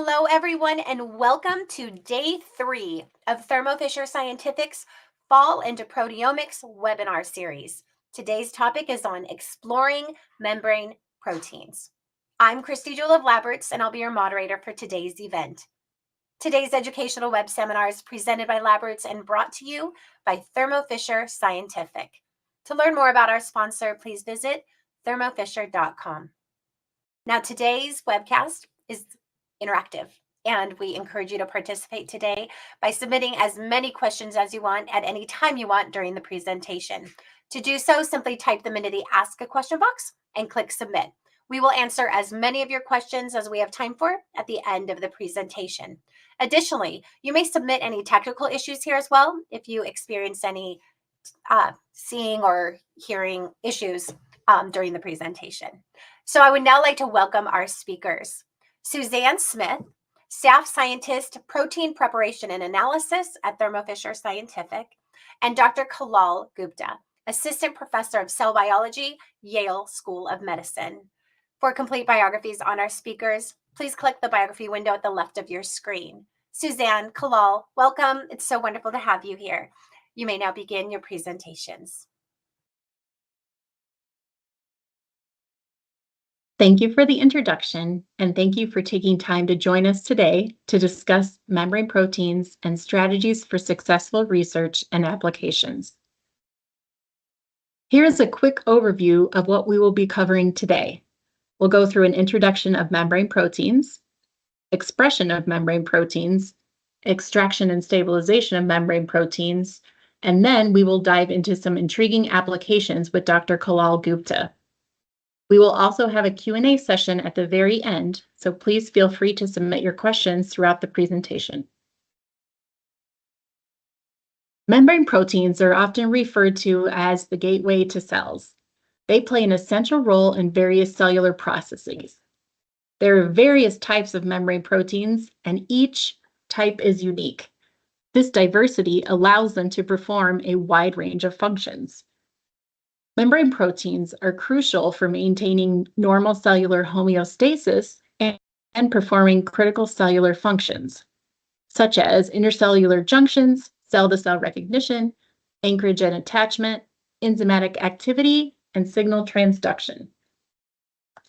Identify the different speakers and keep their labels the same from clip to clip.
Speaker 1: Hello, everyone, and welcome to day 3 of Thermo Fisher Scientific's Fall into Proteomics webinar series. Today's topic is on exploring membrane proteins. I'm Christy Jewell of LabRoots, and I'll be your moderator for today's event. Today's educational web seminar is presented by LabRoots and brought to you by Thermo Fisher Scientific. To learn more about our sponsor, please visit thermofisher.com. Now, today's webcast is interactive, and we encourage you to participate today by submitting as many questions as you want at any time you want during the presentation. To do so, simply type them into the Ask a Question box and click Submit. We will answer as many of your questions as we have time for at the end of the presentation. Additionally, you may submit any technical issues here as well if you experience any seeing or hearing issues during the presentation. So I would now like to welcome our speakers. Suzanne Smith, Staff Scientist, Protein Preparation and Analysis at Thermo Fisher Scientific, and Dr. Kallol Gupta, Assistant Professor of Cell Biology, Yale School of Medicine. For complete biographies on our speakers, please click the biography window at the left of your screen. Suzanne, Kallol, welcome. It's so wonderful to have you here. You may now begin your presentations.
Speaker 2: Thank you for the introduction, and thank you for taking time to join us today to discuss membrane proteins and strategies for successful research and applications. Here is a quick overview of what we will be covering today. We'll go through an introduction of membrane proteins, expression of membrane proteins, extraction and stabilization of membrane proteins, and then we will dive into some intriguing applications with Dr. Kallol Gupta. We will also have a Q&A session at the very end, so please feel free to submit your questions throughout the presentation. Membrane proteins are often referred to as the gateway to cells. They play an essential role in various cellular processes. There are various types of membrane proteins, and each type is unique. This diversity allows them to perform a wide range of functions. Membrane proteins are crucial for maintaining normal cellular homeostasis and performing critical cellular functions, such as intercellular junctions, cell-to-cell recognition, anchorage and attachment, enzymatic activity, and signal transduction.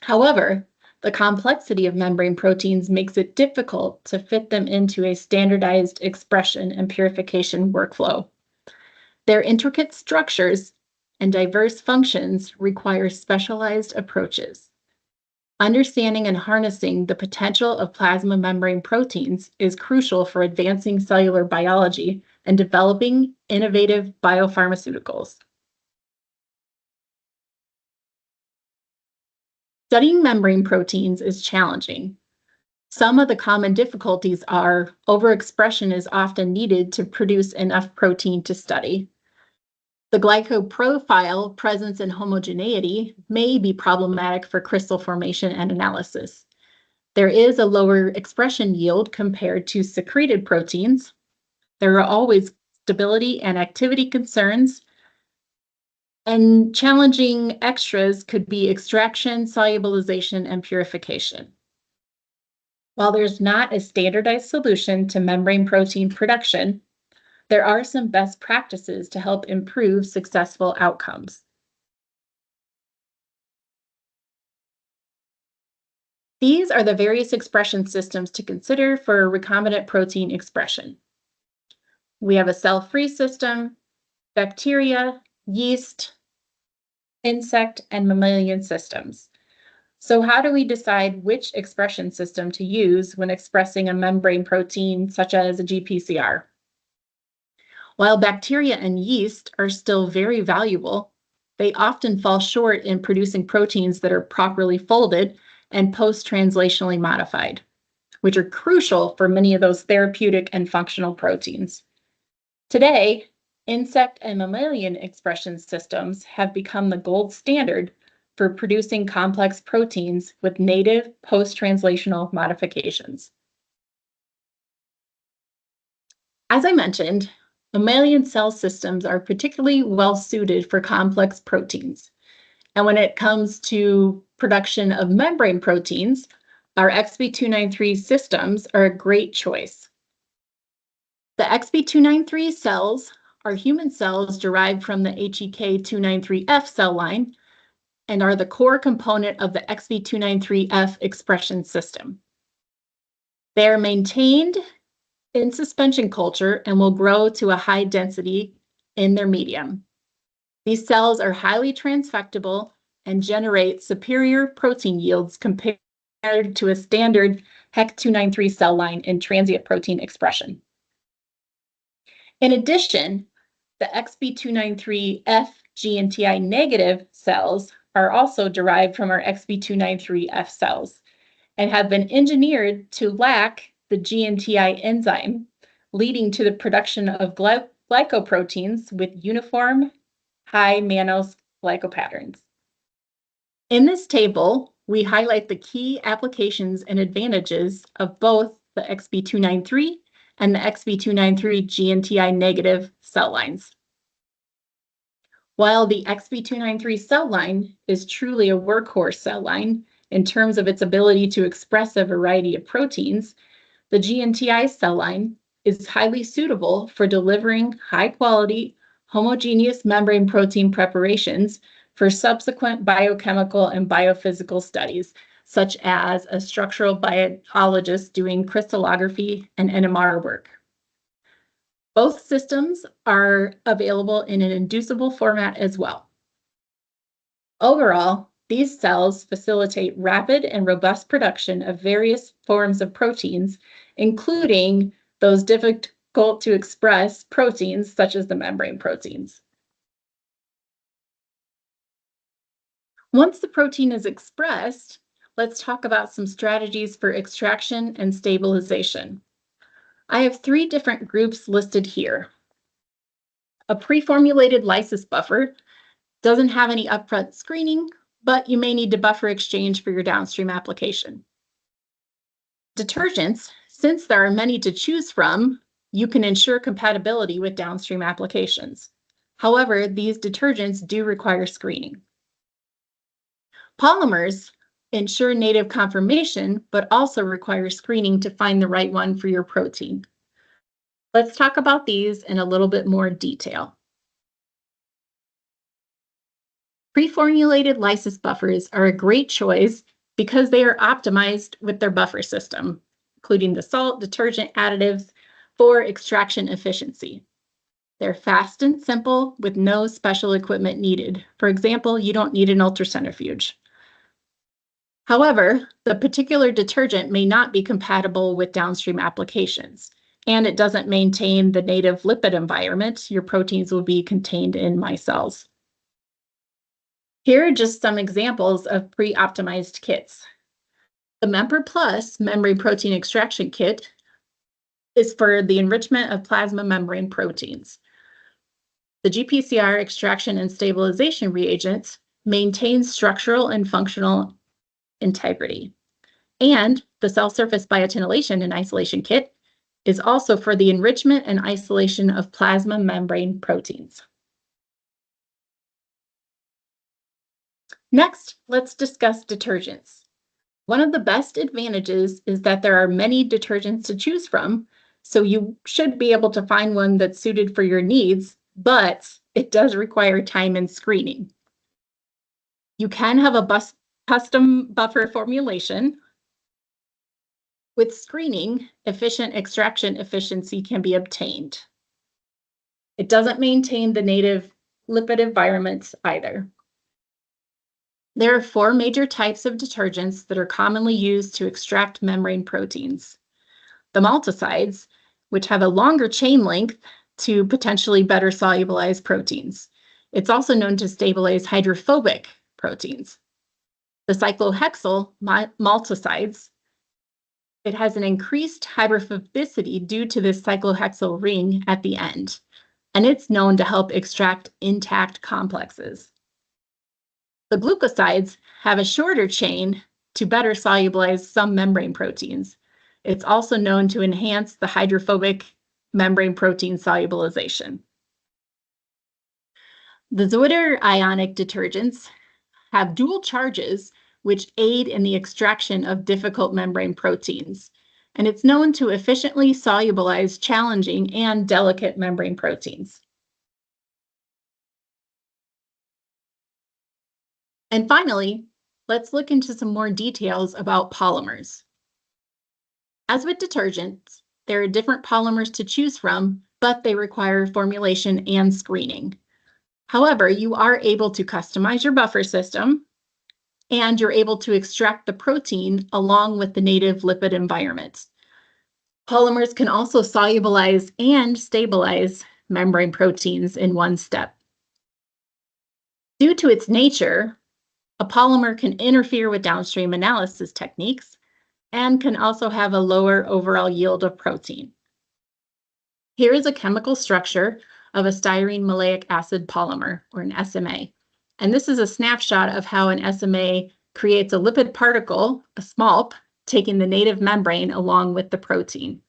Speaker 2: However, the complexity of membrane proteins makes it difficult to fit them into a standardized expression and purification workflow. Their intricate structures and diverse functions require specialized approaches. Understanding and harnessing the potential of plasma membrane proteins is crucial for advancing cellular biology and developing innovative biopharmaceuticals. Studying membrane proteins is challenging. Some of the common difficulties are overexpression is often needed to produce enough protein to study. The glycoprofile presence and homogeneity may be problematic for crystal formation and analysis. There is a lower expression yield compared to secreted proteins. There are always stability and activity concerns, and challenging extras could be extraction, solubilization, and purification. While there's not a standardized solution to membrane protein production, there are some best practices to help improve successful outcomes. These are the various expression systems to consider for recombinant protein expression. We have a cell-free system, bacteria, yeast, insect, and mammalian systems. So how do we decide which expression system to use when expressing a membrane protein such as a GPCR? While bacteria and yeast are still very valuable, they often fall short in producing proteins that are properly folded and post-translationally modified, which are crucial for many of those therapeutic and functional proteins. Today, insect and mammalian expression systems have become the gold standard for producing complex proteins with native post-translational modifications. As I mentioned, mammalian cell systems are particularly well suited for complex proteins. And when it comes to production of membrane proteins, our XB293 systems are a great choice. The XB293 cells are human cells derived from the HEK293F cell line and are the core component of the XB293F expression system. They are maintained in suspension culture and will grow to a high density in their medium. These cells are highly transfectable and generate superior protein yields compared to a standard HEK293 cell line in transient protein expression. In addition, the XB293F GNTI negative cells are also derived from our XB293F cells and have been engineered to lack the GNTI enzyme, leading to the production of glycoproteins with uniform high mannose glycopatterns. In this table, we highlight the key applications and advantages of both the XB293 and the XB293 GNTI negative cell lines. While the XB293 cell line is truly a workhorse cell line in terms of its ability to express a variety of proteins, the GNTI cell line is highly suitable for delivering high-quality, homogeneous membrane protein preparations for subsequent biochemical and biophysical studies, such as a structural biologist doing crystallography and NMR work. Both systems are available in an inducible format as well. Overall, these cells facilitate rapid and robust production of various forms of proteins, including those difficult to express proteins, such as the membrane proteins. Once the protein is expressed, let's talk about some strategies for extraction and stabilization. I have 3 different groups listed here. A pre-formulated lysis buffer doesn't have any upfront screening, but you may need to buffer exchange for your downstream application. Detergents, since there are many to choose from, you can ensure compatibility with downstream applications. However, these detergents do require screening. Polymers ensure native conformation, but also require screening to find the right one for your protein. Let's talk about these in a little bit more detail. Pre-formulated lysis buffers are a great choice because they are optimized with their buffer system, including the salt, detergent, additives for extraction efficiency. They're fast and simple with no special equipment needed. For example, you don't need an ultracentrifuge. However, the particular detergent may not be compatible with downstream applications, and it doesn't maintain the native lipid environment your proteins will be contained in micelles. Here are just some examples of pre-optimized kits. The Memper Plus membrane protein extraction kit is for the enrichment of plasma membrane proteins. The GPCR extraction and stabilization reagents maintain structural and functional integrity. And the cell surface biotinylation and isolation kit is also for the enrichment and isolation of plasma membrane proteins. Next, let's discuss detergents. One of the best advantages is that there are many detergents to choose from, so you should be able to find one that's suited for your needs, but it does require time and screening. You can have a custom buffer formulation. With screening, efficient extraction efficiency can be obtained. It doesn't maintain the native lipid environments either. There are 4 major types of detergents that are commonly used to extract membrane proteins. The malticides, which have a longer chain length to potentially better solubilize proteins. It's also known to stabilize hydrophobic proteins. The cyclohexyl malticides, it has an increased hydrophobicity due to this cyclohexyl ring at the end, and it's known to help extract intact complexes. The glucosides have a shorter chain to better solubilize some membrane proteins. It's also known to enhance the hydrophobic membrane protein solubilization. The Zwitter ionic detergents have dual charges, which aid in the extraction of difficult membrane proteins. And it's known to efficiently solubilize challenging and delicate membrane proteins. And finally, let's look into some more details about polymers. As with detergents, there are different polymers to choose from, but they require formulation and screening. However, you are able to customize your buffer system, and you're able to extract the protein along with the native lipid environment. Polymers can also solubilize and stabilize membrane proteins in one step. Due to its nature, a polymer can interfere with downstream analysis techniques and can also have a lower overall yield of protein. Here is a chemical structure of a styrene maleic acid polymer, or an SMA. And this is a snapshot of how an SMA creates a lipid particle, a SMALP, taking the native membrane along with the protein.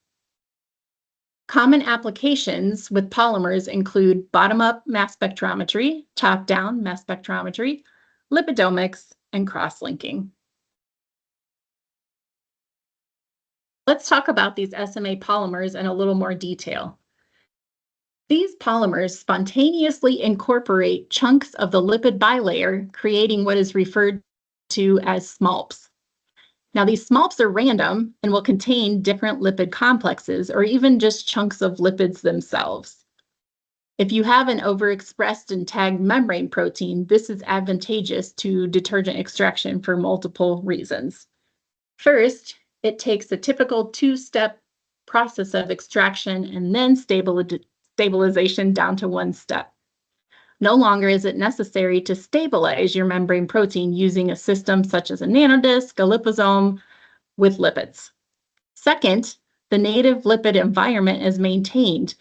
Speaker 2: Common applications with polymers include bottom-up mass spectrometry, top-down mass spectrometry, lipidomics, and cross-linking. Let's talk about these SMA polymers in a little more detail. These polymers spontaneously incorporate chunks of the lipid bilayer, creating what is referred to as SMALPs. Now, these SMALPs are random and will contain different lipid complexes or even just chunks of lipids themselves. If you have an overexpressed and tagged membrane protein, this is advantageous to detergent extraction for multiple reasons. First, it takes a typical two-step process of extraction and then stabilization down to one step. No longer is it necessary to stabilize your membrane protein using a system such as a nanodisk, a liposome with lipids. Second, the native lipid environment is maintained.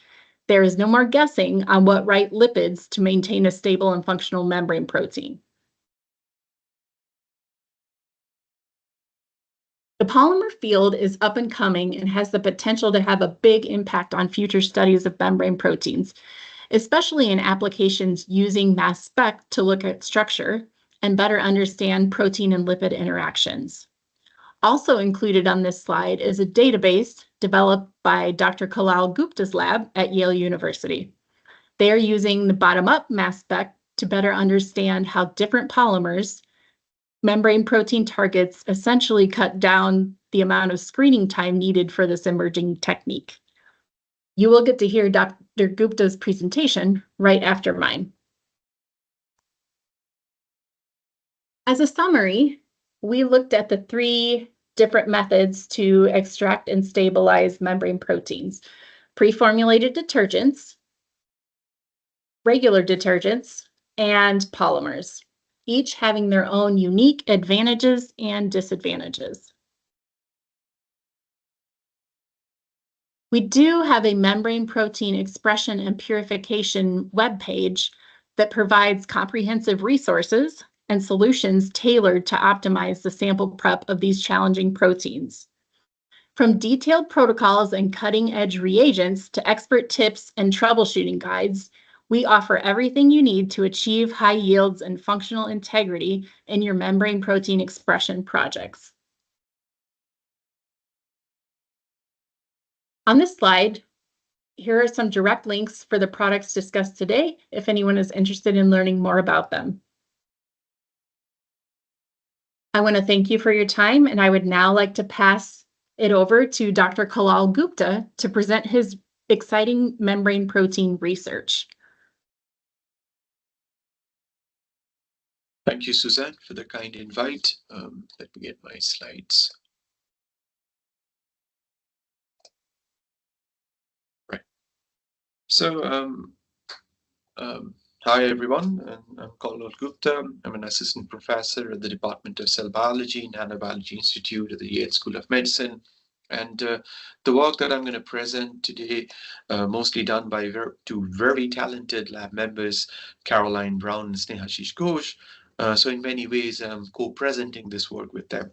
Speaker 2: There is no more guessing on what right lipids to maintain a stable and functional membrane protein. The polymer field is up and coming and has the potential to have a big impact on future studies of membrane proteins, especially in applications using mass spec to look at structure and better understand protein and lipid interactions. Also included on this slide is a database developed by Dr. Kallol Gupta's lab at Yale University. They are using the bottom-up mass spec to better understand how different polymers, membrane protein targets, essentially cut down the amount of screening time needed for this emerging technique. You will get to hear Dr. Gupta's presentation right after mine. As a summary, we looked at the 3 different methods to extract and stabilize membrane proteins: pre-formulated detergents, regular detergents, and polymers, each having their own unique advantages and disadvantages. We do have a membrane protein expression and purification webpage that provides comprehensive resources and solutions tailored to optimize the sample prep of these challenging proteins. From detailed protocols and cutting-edge reagents to expert tips and troubleshooting guides, we offer everything you need to achieve high yields and functional integrity in your membrane protein expression projects. On this slide, here are some direct links for the products discussed today if anyone is interested in learning more about them. I want to thank you for your time, and I would now like to pass it over to Dr. Kallol Gupta to present his exciting membrane protein research.
Speaker 3: Thank you, Suzanne, for the kind invite. Let me get my slides. Right. So, hi everyone, I'm Kallol Gupta. I'm an assistant professor at the Department of Cell Biology, Nanobiology Institute at the Yale School of Medicine. And the work that I'm going to present today, mostly done by 2 very talented lab members, Caroline Brown and Snehashish Ghosh. So in many ways, I'm co-presenting this work with them.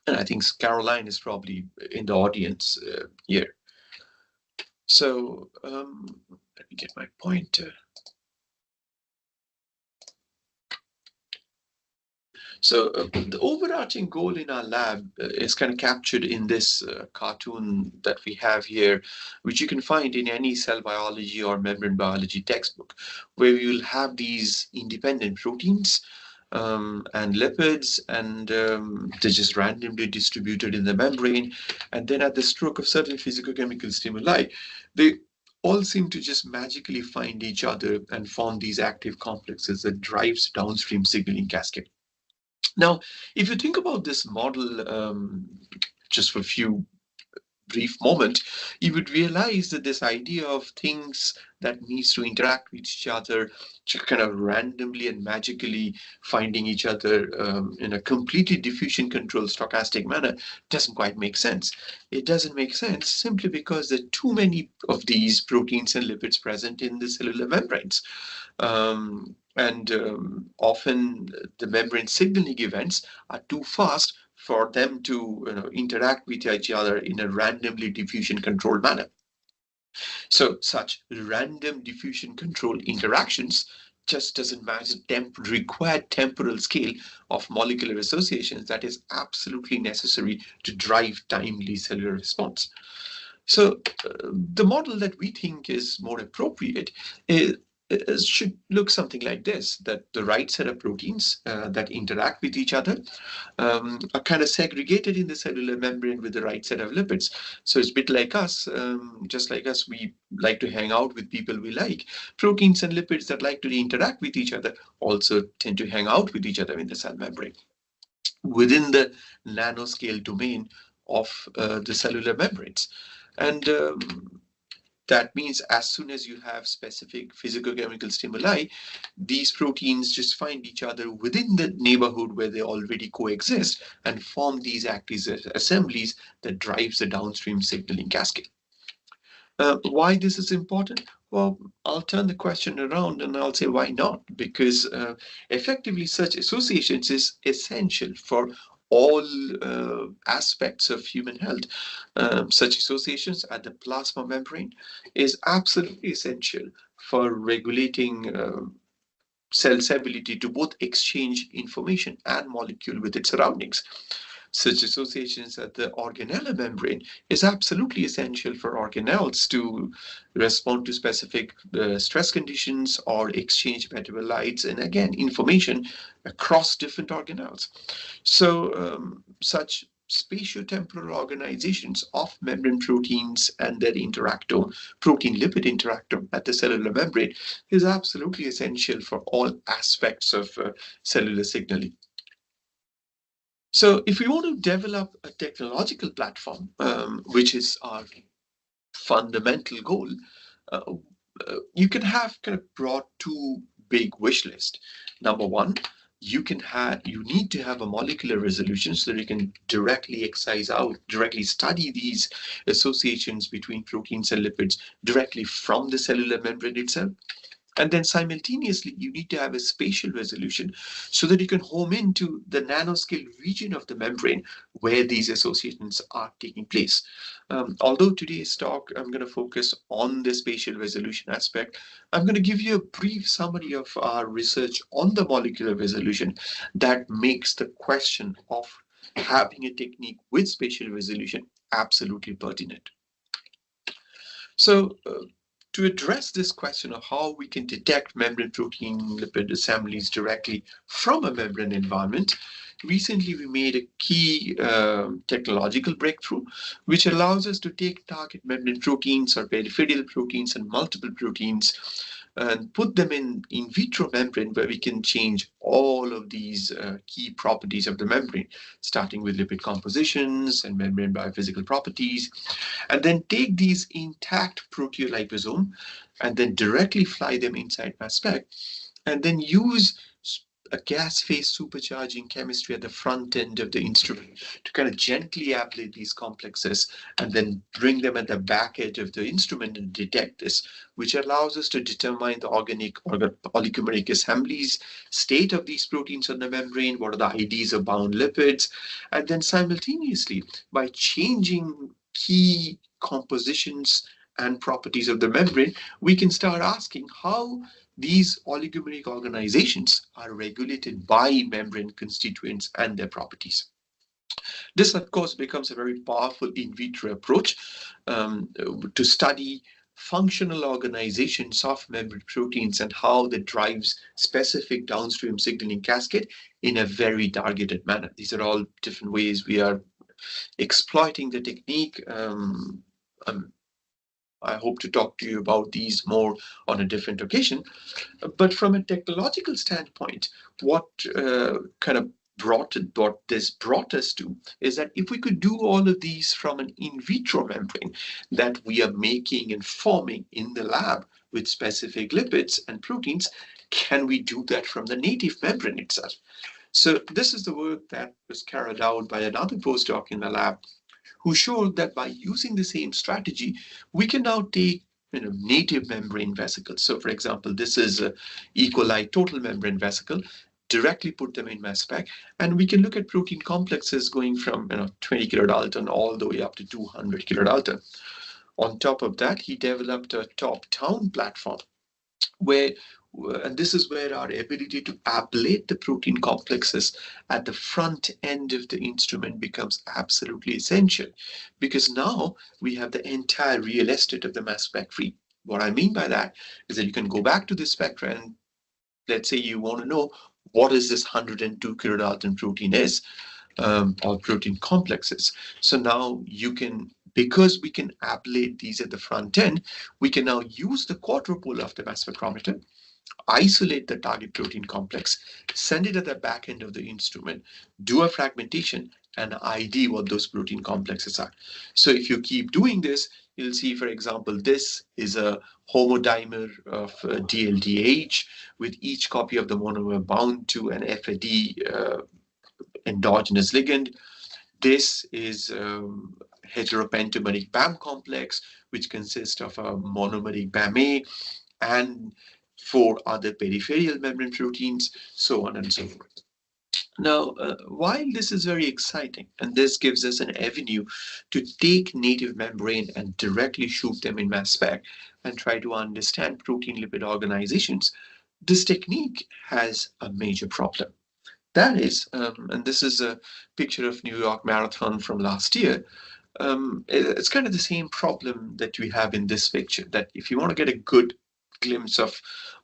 Speaker 3: And I think Caroline is probably in the audience here. So let me get my pointer. So the overarching goal in our lab is kind of captured in this cartoon that we have here, which you can find in any cell biology or membrane biology textbook, where we will have these independent proteins and lipids, and they're just randomly distributed in the membrane. And then at the stroke of certain physicochemical stimuli, they all seem to just magically find each other and form these active complexes that drives downstream signaling cascade. Now, if you think about this model just for a few brief moment, you would realize that this idea of things that needs to interact with each other, just kind of randomly and magically finding each other in a completely diffusion controlled stochastic manner doesn't quite make sense. It doesn't make sense simply because there are too many of these proteins and lipids present in the cellular membranes. And often the membrane signaling events are too fast for them to interact with each other in a randomly diffusion controlled manner. So such random diffusion control interactions just doesn't match the required temporal scale of molecular associations that is absolutely necessary to drive timely cellular response. So the model that we think is more appropriate should look something like this, that the right set of proteins that interact with each other are kind of segregated in the cellular membrane with the right set of lipids. So it's a bit like us, just like us, we like to hang out with people we like. Proteins and lipids that like to interact with each other also tend to hang out with each other in the cell membrane within the nanoscale domain of the cellular membranes. And that means as soon as you have specific physicochemical stimuli, these proteins just find each other within the neighborhood where they already coexist and form these active assemblies that drives the downstream signaling cascade. Why this is important? Well, I'll turn the question around and I'll say why not? Because effectively such associations is essential for all aspects of human health. Such associations at the plasma membrane is absolutely essential for regulating cell's ability to both exchange information and molecule with its surroundings. Such associations at the organelle membrane is absolutely essential for organelles to respond to specific stress conditions or exchange metabolites and again information across different organelles. So such spatiotemporal organizations of membrane proteins and their interactome, protein-lipid interactome at the cellular membrane is absolutely essential for all aspects of cellular signaling. So if we want to develop a technological platform, which is our fundamental goal, you can have kind of brought two big wish list. Number one, you need to have a molecular resolution so that you can directly study these associations between proteins and lipids directly from the cellular membrane itself. And then simultaneously, you need to have a spatial resolution so that you can home into the nanoscale region of the membrane where these associations are taking place. Although today's talk, I'm going to focus on the spatial resolution aspect, I'm going to give you a brief summary of our research on the molecular resolution that makes the question of having a technique with spatial resolution absolutely pertinent. So to address this question of how we can detect membrane protein lipid assemblies directly from a membrane environment, recently we made a key technological breakthrough, which allows us to take target membrane proteins or peripheral proteins and multiple proteins and put them in vitro membrane where we can change all of these key properties of the membrane, starting with lipid compositions and membrane biophysical properties, and then take these intact proteolisome and then directly fly them inside mass spec, and then use a gas phase supercharging chemistry at the front end of the instrument to kind of gently ablate these complexes and then bring them at the back edge of the instrument and detect this, which allows us to determine the organic or the oligomeric assemblies, state of these proteins on the membrane, what are the IDs of bound lipids, and then simultaneously by changing key compositions and properties of the membrane, we can start asking how these oligomeric organizations are regulated by membrane constituents and their properties. This, of course, becomes a very powerful in vitro approach to study functional organizations of membrane proteins and how that drives specific downstream signaling cascade in a very targeted manner. These are all different ways we are exploiting the technique. I hope to talk to you about these more on a different occasion. But from a technological standpoint, what this brought us to is that if we could do all of these from an in vitro membrane that we are making and forming in the lab with specific lipids and proteins, can we do that from the native membrane itself? So this is the work that was carried out by another postdoc in the lab who showed that by using the same strategy, we can now take native membrane vesicles. So for example, this is a E. coli total membrane vesicle, directly put them in mass spec, and we can look at protein complexes going from 20 kilodalton all the way up to 200 kilodalton. On top of that, he developed a top-down platform where, and this is where our ability to ablate the protein complexes at the front end of the instrument becomes absolutely essential, because now we have the entire real estate of the mass spec free. What I mean by that is that you can go back to the spectra and let's say you want to know what is this 102 kilodalton protein is, or protein complexes. So now you can, because we can ablate these at the front end, we can now use the quadrupole of the mass spectrometer, isolate the target protein complex, send it at the back end of the instrument, do a fragmentation, and ID what those protein complexes are. So if you keep doing this, you'll see, for example, this is a homodimer of DLDH with each copy of the monomer bound to an FAD endogenous ligand. This is heteropentameric BAM complex, which consists of a monomeric BAM-A and 4 other peripheral membrane proteins, so on and so forth. Now, while this is very exciting, and this gives us an avenue to take native membrane and directly shoot them in mass spec and try to understand protein lipid organizations, this technique has a major problem. That is, and this is a picture of New York Marathon from last year. It's kind of the same problem that we have in this picture, that if you want to get a good glimpse of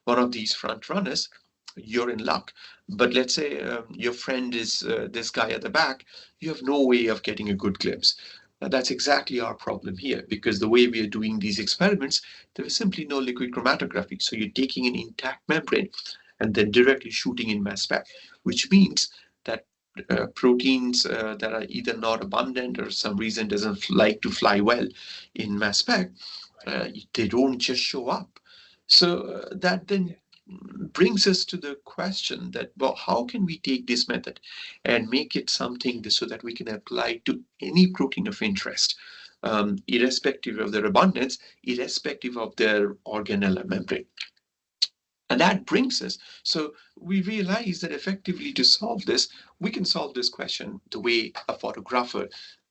Speaker 3: one of these front runners, you're in luck. But let's say your friend is this guy at the back, you have no way of getting a good glimpse. Now, that's exactly our problem here, because the way we are doing these experiments, there is simply no liquid chromatography. So you're taking an intact membrane and then directly shooting in mass spec, which means that proteins that are either not abundant or some reason doesn't like to fly well in mass spec, they don't just show up. So that then brings us to the question that, well, how can we take this method and make it something so that we can apply to any protein of interest, irrespective of their abundance, irrespective of their organelle membrane. And that brings us, so we realize that effectively to solve this, we can solve this question the way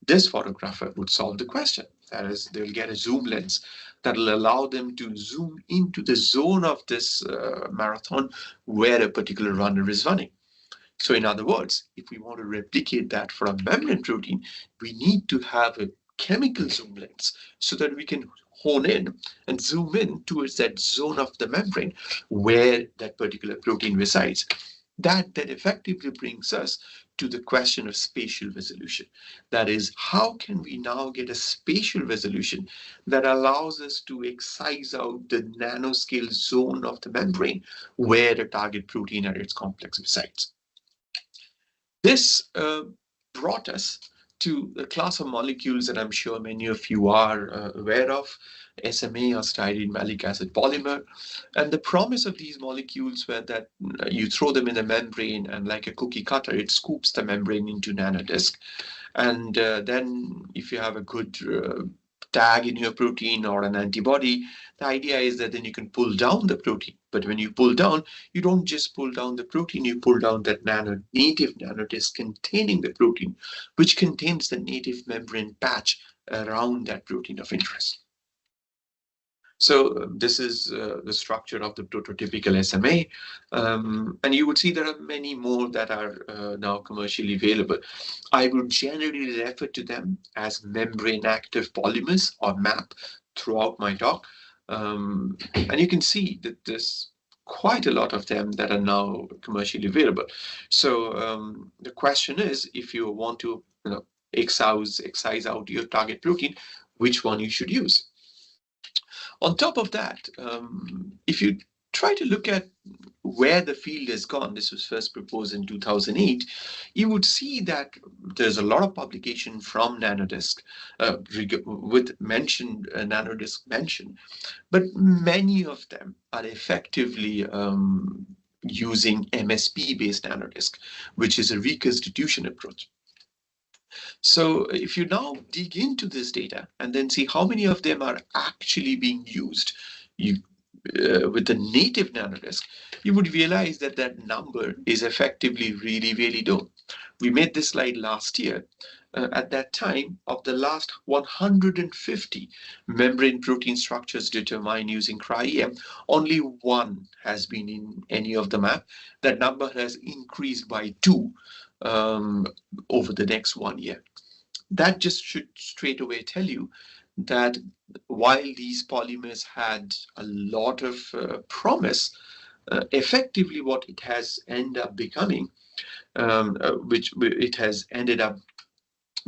Speaker 3: this photographer would solve the question. That is, they'll get a zoom lens that will allow them to zoom into the zone of this marathon where a particular runner is running. So in other words, if we want to replicate that for a membrane protein, we need to have a chemical zoom lens so that we can hone in and zoom in towards that zone of the membrane where that particular protein resides. That then effectively brings us to the question of spatial resolution. That is, how can we now get a spatial resolution that allows us to excise out the nanoscale zone of the membrane where the target protein or its complex resides? This brought us to a class of molecules that I'm sure many of you are aware of, SMA or styrene malic acid polymer. And the promise of these molecules were that you throw them in the membrane and like a cookie cutter, it scoops the membrane into nanodisk. And then if you have a good tag in your protein or an antibody, the idea is that then you can pull down the protein. But when you pull down, you don't just pull down the protein, you pull down that native nanodisk containing the protein, which contains the native membrane patch around that protein of interest. So this is the structure of the prototypical SMA. And you would see there are many more that are now commercially available. I would generally refer to them as membrane active polymers, or MAP, throughout my talk. And you can see that there's quite a lot of them that are now commercially available. So the question is, if you want to excise out your target protein, which one you should use? On top of that, if you try to look at where the field has gone, this was first proposed in 2008, you would see that there's a lot of publication from Nanodisk with mentioned Nanodisk mention, but many of them are effectively using MSP-based Nanodisk, which is a reconstitution approach. So if you now dig into this data and then see how many of them are actually being used with the native nanodisk, you would realize that that number is effectively really, really low. We made this slide last year. At that time, of the last 150 membrane protein structures determined using cryo-EM, only one has been in any of the map. That number has increased by 2 over the next 1 year. That just should straight away tell you that while these polymers had a lot of promise, effectively what it has ended up becoming, which it has ended up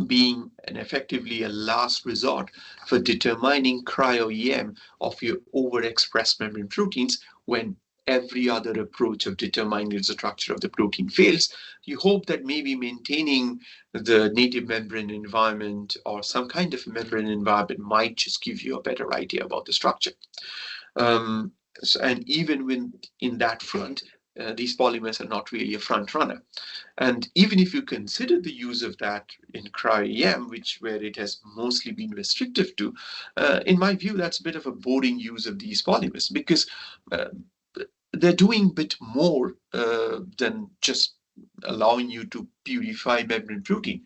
Speaker 3: being effectively a last resort for determining cryo-EM of your overexpressed membrane proteins when every other approach of determining the structure of the protein fails. You hope that maybe maintaining the native membrane environment or some kind of membrane environment might just give you a better idea about the structure. And even when in that front, these polymers are not really a front runner. And even if you consider the use of that in cryo-EM, where it has mostly been restrictive to, in my view, that's a bit of a boring use of these polymers, because they're doing a bit more than just allowing you to purify membrane protein.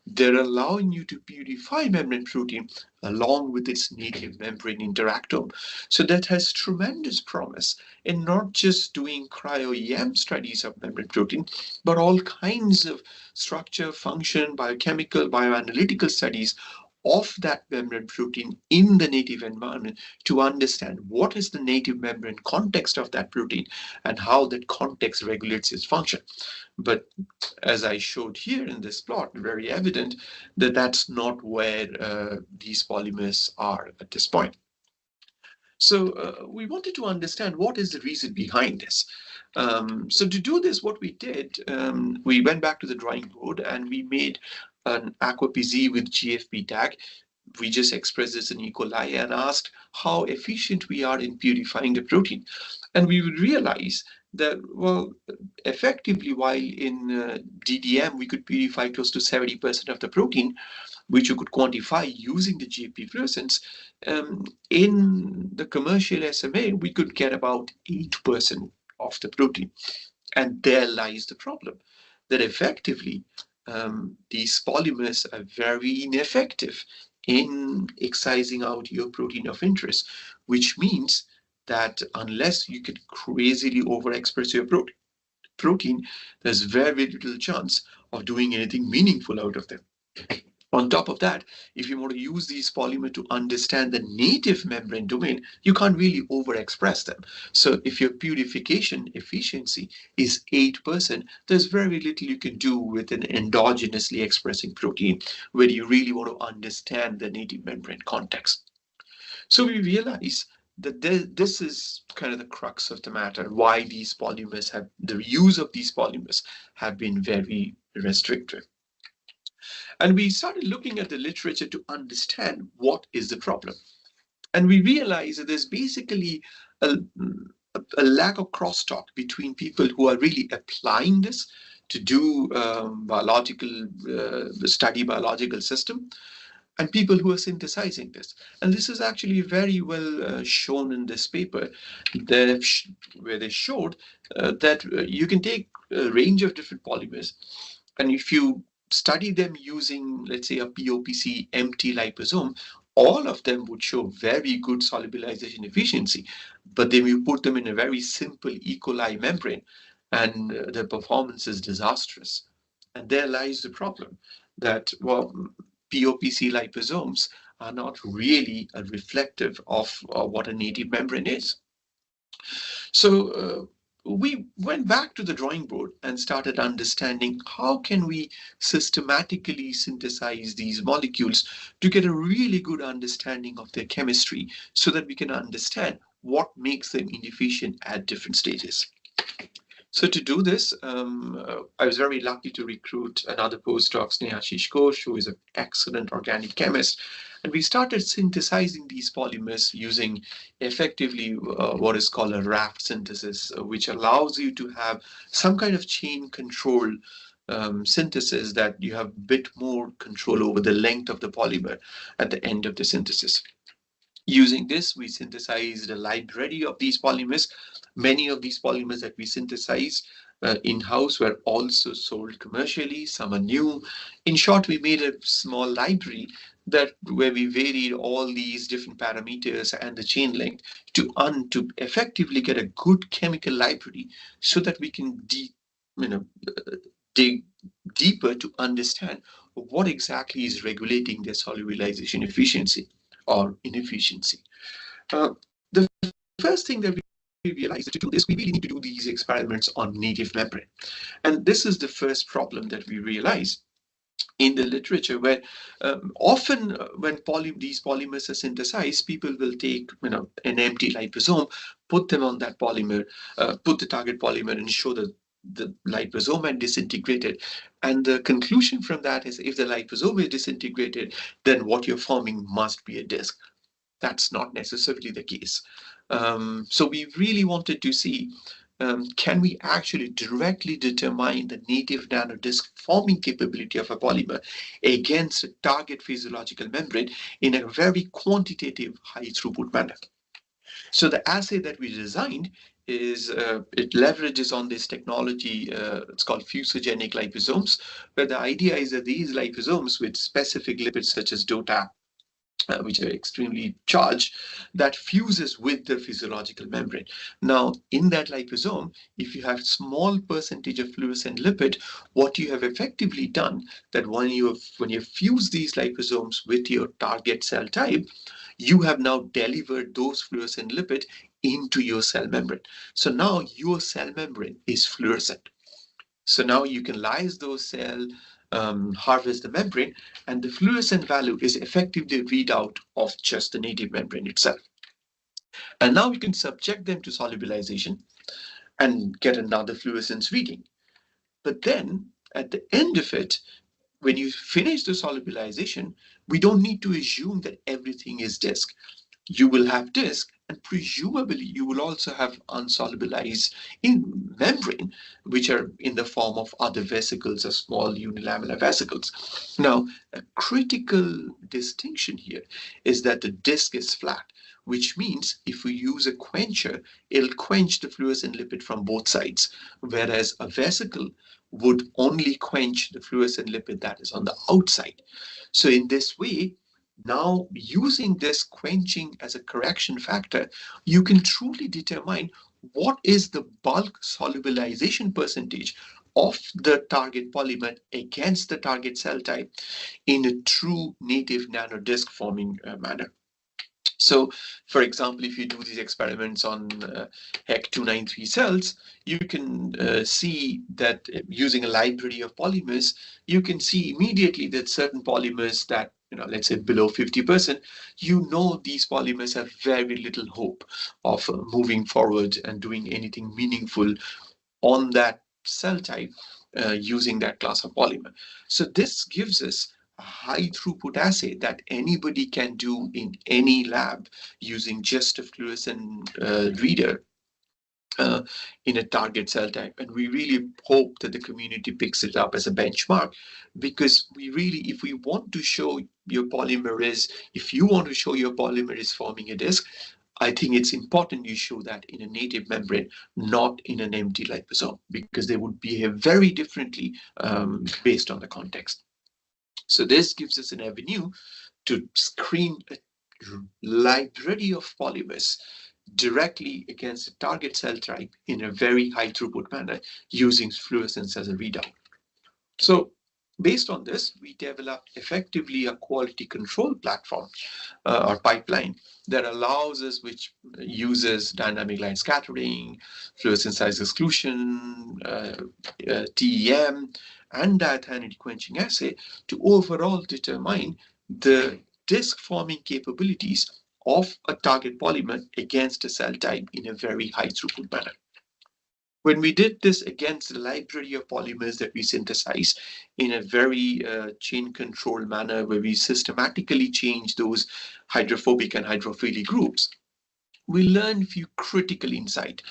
Speaker 3: They're allowing you to purify membrane protein along with its native membrane interactome. So that has tremendous promise in not just doing cryo-EM studies of membrane protein, but all kinds of structure, function, biochemical, bioanalytical studies of that membrane protein in the native environment to understand what is the native membrane context of that protein and how that context regulates its function. But as I showed here in this plot, very evident that that's not where these polymers are at this point. So we wanted to understand what is the reason behind this. So to do this, what we did, we went back to the drawing board and we made an AquaPZ with GFP tag. We just expressed this in E. coli and asked how efficient we are in purifying the protein. And we would realize that, well, effectively, while in DDM, we could purify close to 70% of the protein, which you could quantify using the GFP fluorescence, in the commercial SMA, we could get about 8% of the protein. And there lies the problem, that effectively, these polymers are very ineffective in excising out your protein of interest, which means that unless you can crazily overexpress your protein, there's very little chance of doing anything meaningful out of them. On top of that, if you want to use these polymers to understand the native membrane domain, you can't really overexpress them. So if your purification efficiency is 8%, there's very little you can do with an endogenously expressing protein where you really want to understand the native membrane context. So we realize that this is kind of the crux of the matter, why these polymers have, the use of these polymers have been very restrictive. And we started looking at the literature to understand what is the problem. And we realized that there's basically a lack of crosstalk between people who are really applying this to do study biological system, and people who are synthesizing this. And this is actually very well shown in this paper, where they showed that you can take a range of different polymers, and if you study them using, let's say, a POPC empty liposome, all of them would show very good solubilization efficiency, but then you put them in a very simple E. coli membrane, and the performance is disastrous. And there lies the problem that, well, POPC liposomes are not really reflective of what a native membrane is. So we went back to the drawing board and started understanding how can we systematically synthesize these molecules to get a really good understanding of their chemistry so that we can understand what makes them inefficient at different stages. So to do this, I was very lucky to recruit another postdoc, Snehashish Ghosh, who is an excellent organic chemist. And we started synthesizing these polymers using effectively what is called a raft synthesis, which allows you to have some kind of chain control synthesis that you have a bit more control over the length of the polymer at the end of the synthesis. Using this, we synthesized a library of these polymers. Many of these polymers that we synthesized in-house were also sold commercially. Some are new. In short, we made a small library where we varied all these different parameters and the chain length to effectively get a good chemical library so that we can dig deeper to understand what exactly is regulating their solubilization efficiency or inefficiency. The first thing that we realized to do this, we really need to do these experiments on native membrane. And this is the first problem that we realize in the literature, where often when these polymers are synthesized, people will take an empty liposome, put them on that polymer, put the target polymer and show that the liposome had disintegrated. And the conclusion from that is if the liposome is disintegrated, then what you're forming must be a disk. That's not necessarily the case. So we really wanted to see, can we actually directly determine the native nanodisk forming capability of a polymer against a target physiological membrane in a very quantitative, high throughput manner? So the assay that we designed is it leverages on this technology. It's called fusogenic liposomes, where the idea is that these liposomes with specific lipids such as DOTA, which are extremely charged, that fuses with the physiological membrane. Now, in that liposome, if you have small percentage of fluorescent lipid, what you have effectively done that when you fuse these liposomes with your target cell type, you have now delivered those fluorescent lipid into your cell membrane. So now your cell membrane is fluorescent. So now you can lyse those cells, harvest the membrane, and the fluorescent value is effectively a readout of just the native membrane itself. And now you can subject them to solubilization and get another fluorescence reading. But then at the end of it, when you finish the solubilization, we don't need to assume that everything is disk. You will have disk, and presumably you will also have unsolubilized in membrane, which are in the form of other vesicles or small unilamellar vesicles. Now, a critical distinction here is that the disk is flat, which means if we use a quencher, it'll quench the fluorescent lipid from both sides, whereas a vesicle would only quench the fluorescent lipid that is on the outside. So in this way, now, using this quenching as a correction factor, you can truly determine what is the bulk solubilization percentage of the target polymer against the target cell type in a true native nanodisk forming manner. So, for example, if you do these experiments on HEC293 cells, you can see that using a library of polymers, you can see immediately that certain polymers that, let's say below 50%, these polymers have very little hope of moving forward and doing anything meaningful on that cell type using that class of polymer. So this gives us a high throughput assay that anybody can do in any lab using just a fluorescent reader in a target cell type. And we really hope that the community picks it up as a benchmark, because if you want to show your polymer is forming a disk, I think it's important you show that in a native membrane, not in an empty liposome, because they would behave very differently based on the context. So this gives us an avenue to screen a library of polymers directly against the target cell type in a very high throughput manner using fluorescence as a readout. So based on this, we developed effectively a quality control platform or pipeline that allows us, which uses dynamic line scattering, fluorescence size exclusion, TEM, and diaffinity quenching assay to overall determine the disk forming capabilities of a target polymer against a cell type in a very high throughput manner. When we did this against the library of polymers that we synthesize in a very chain control manner, where we systematically change those hydrophobic and hydrophilic groups, we learned a few critical insights.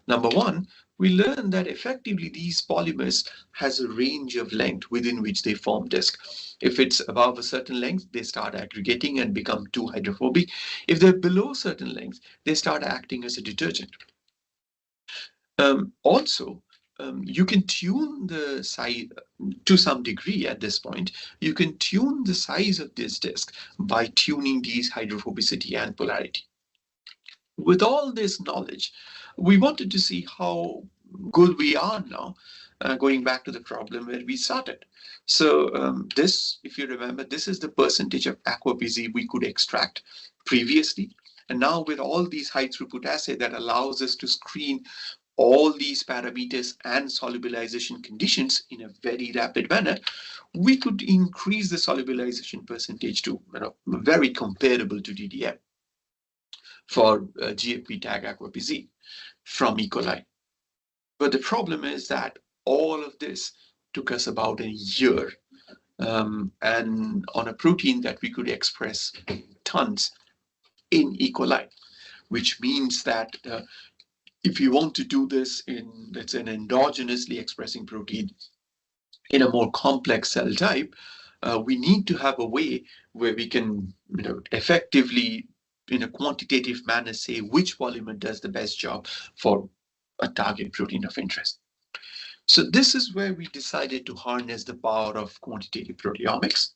Speaker 3: Number one, we learned that effectively these polymers has a range of length within which they form disk. If it's above a certain length, they start aggregating and become too hydrophobic. If they're below certain length, they start acting as a detergent. Also, you can tune the size to some degree at this point. You can tune the size of this disk by tuning these hydrophobicity and polarity. With all this knowledge, we wanted to see how good we are now, going back to the problem where we started. So this, if you remember, this is the percentage of aqua PZ we could extract previously. And now with all these high throughput assay that allows us to screen all these parameters and solubilization conditions in a very rapid manner, we could increase the solubilization percentage to very comparable to DDM for GFP tag aqua PZ from E. coli. But the problem is that all of this took us about a year, and on a protein that we could express tons in E. coli, which means that if you want to do this in, let's say, an endogenously expressing protein in a more complex cell type, we need to have a way where we can effectively, in a quantitative manner, say which polymer does the best job for a target protein of interest. So this is where we decided to harness the power of quantitative proteomics.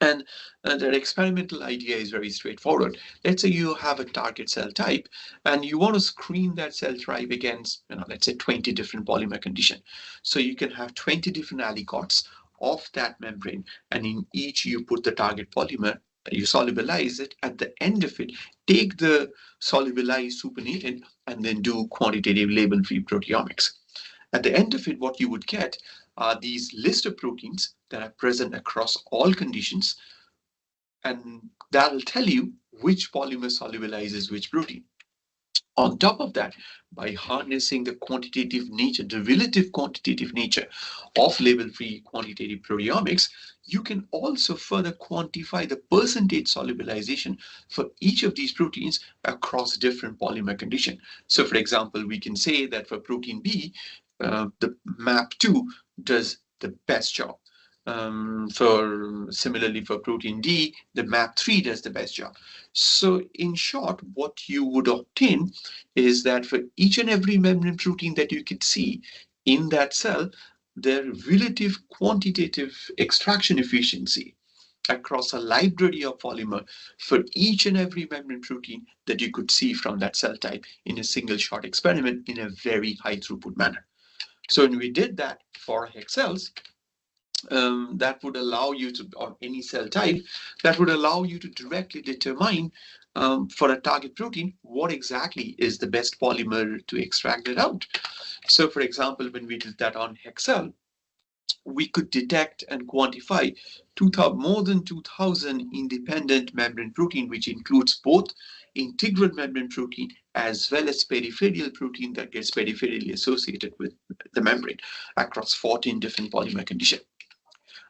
Speaker 3: And that experimental idea is very straightforward. Let's say you have a target cell type and you want to screen that cell type against, let's say 20 different polymer conditions. So you can have 20 different aliquots of that membrane, and in each you put the target polymer, you solubilize it. At the end of it, take the solubilized supernatant and then do quantitative label-free proteomics. At the end of it, what you would get are these list of proteins that are present across all conditions, and that'll tell you which polymer solubilizes which protein. On top of that, by harnessing the quantitative nature, the relative quantitative nature of label-free quantitative proteomics, you can also further quantify the percentage solubilization for each of these proteins across different polymer conditions. So for example, we can say that for protein B, the MAP2 does the best job. Similarly for protein D, the MAP3 does the best job. So in short, what you would obtain is that for each and every membrane protein that you could see in that cell, their relative quantitative extraction efficiency across a library of polymer for each and every membrane protein that you could see from that cell type in a single shot experiment in a very high throughput manner. So when we did that for hex cells, that would allow you to, or any cell type, that would allow you to directly determine for a target protein what exactly is the best polymer to extract it out. So for example, when we did that on hex cell, we could detect and quantify more than 2,000 independent membrane protein, which includes both integral membrane protein as well as peripheral protein that gets peripherally associated with the membrane across 14 different polymer conditions.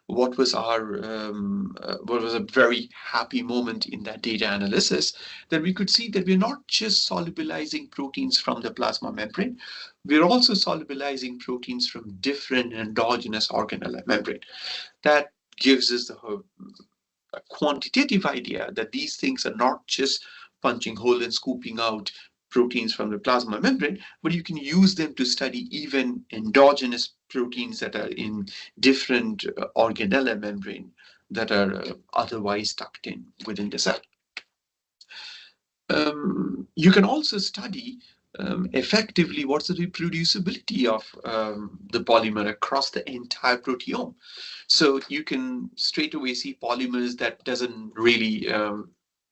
Speaker 3: What was a very happy moment in that data analysis, that we could see that we're not just solubilizing proteins from the plasma membrane, we're also solubilizing proteins from different endogenous organelle membrane. That gives us a quantitative idea that these things are not just punching hole and scooping out proteins from the plasma membrane, but you can use them to study even endogenous proteins that are in different organelle membrane that are otherwise tucked in within the cell. You can also study effectively what's the reproducibility of the polymer across the entire proteome. So you can straight away see polymers that doesn't really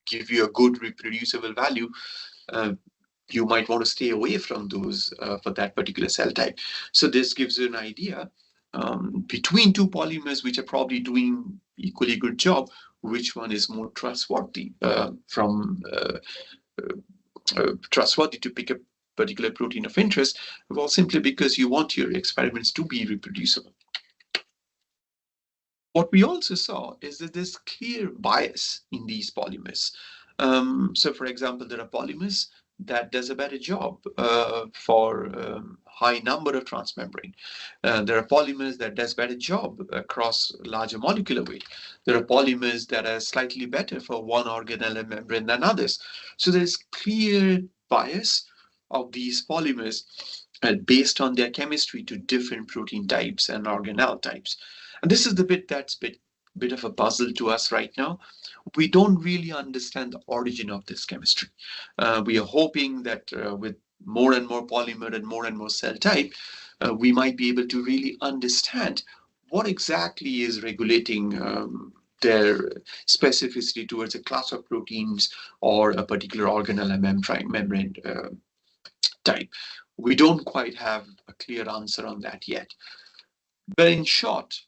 Speaker 3: give you a good reproducible value. Uh, you might want to stay away from those for that particular cell type. So this gives you an idea between two polymers which are probably doing equally good job, which one is more trustworthy trustworthy to pick a particular protein of interest, well, simply because you want your experiments to be reproducible. What we also saw is that there's clear bias in these polymers. So, for example, there are polymers that does a better job for high number of transmembrane. There are polymers that does better job across larger molecular weight. There are polymers that are slightly better for one organelle membrane than others. So there's clear bias of these polymers based on their chemistry to different protein types and organelle types. And this is the bit that's bit of a puzzle to us right now. We don't really understand the origin of this chemistry. We are hoping that with more and more polymer and more cell type, we might be able to really understand what exactly is regulating their specificity towards a class of proteins or a particular organelle membrane type. We don't quite have a clear answer on that yet. But in short,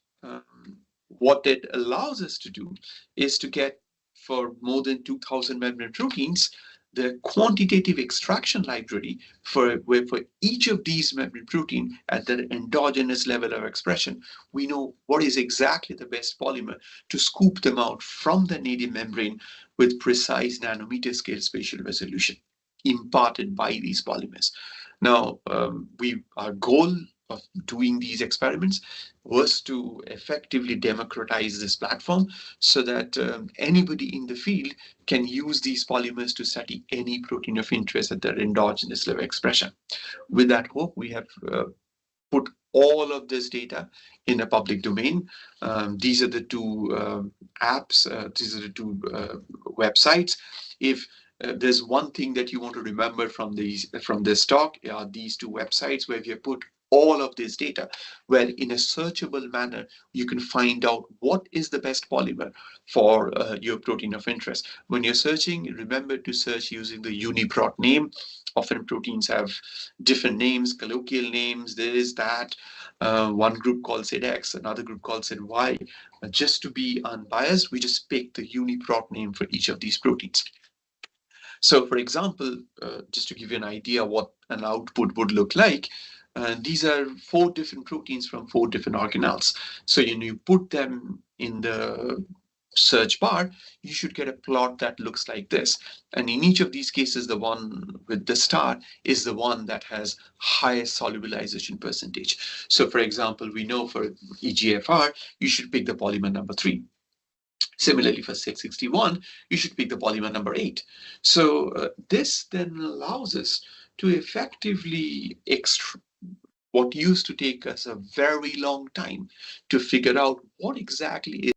Speaker 3: what it allows us to do is to get, for more than 2,000 membrane proteins, the quantitative extraction library where for each of these membrane protein at their endogenous level of expression, we know what is exactly the best polymer to scoop them out from the native membrane with precise nanometer scale spatial resolution imparted by these polymers. Now, our goal of doing these experiments was to effectively democratize this platform so that anybody in the field can use these polymers to study any protein of interest at their endogenous level expression. With that hope, we have put all of this data in a public domain. These are the two apps, these are the two websites. If there's one thing that you want to remember from this talk, are these two websites where we have put all of this data, where in a searchable manner, you can find out what is the best polymer for your protein of interest. When you're searching, remember to search using the UniProt name. Often proteins have different names, colloquial names, this, that. One group calls it X, another group calls it Y. Just to be unbiased, we just pick the UniProt name for each of these proteins. So for example, just to give you an idea what an output would look like, these are 4 different proteins from 4 different organelles. So you put them in the search bar, you should get a plot that looks like this. And in each of these cases, the one with the star is the one that has highest solubilization percentage. So for example, we know for EGFR, you should pick the polymer number 3. Similarly, for 661, you should pick the polymer number 8. So this then allows us to effectively what used to take us a very long time to figure out what exactly